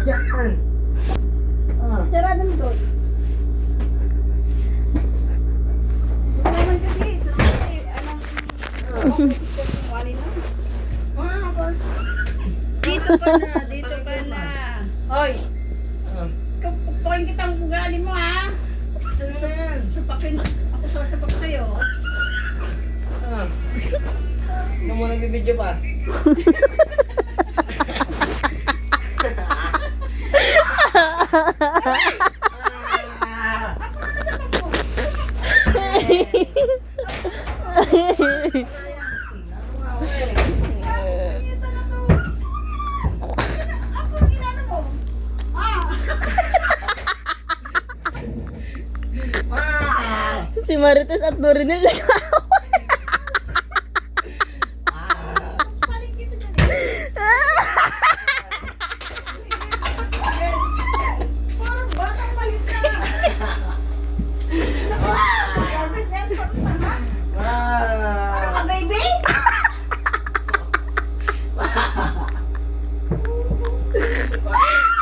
dyan. Sarado mo doon. Ito naman kasi, ito naman kasi, dito pa na, dito pa na. Hoy, kapukin kitang ugali mo ha. Saan mo yan? Supakin, ako sasapak sa'yo. Ano mo nagbibideo pa? Si Marites at Dorinel. Parang batang malit na. Sabi niya, ano ka, baby?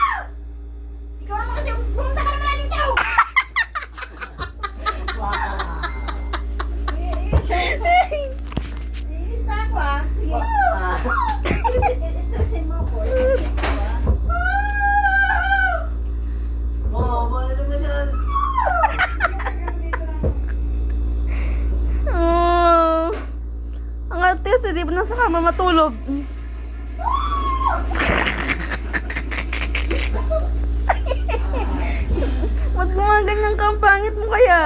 Ikaw naman kasi, pumunta ka naman dito. Iis na ako ah. Sige, stressin mo ako. Bakit naman siya? Oh. Ang atis, hindi ba nasa kama matulog? Ba't gumaganyan ka? Ang pangit mo kaya?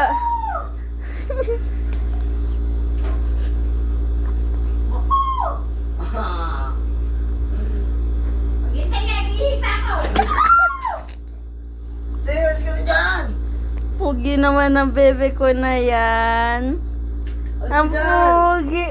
Maghintay ka, nag-ihipa ako. Serious ka na dyan? Pugi naman ang bebe ko na yan. Alis ka Ang dyan. pugi.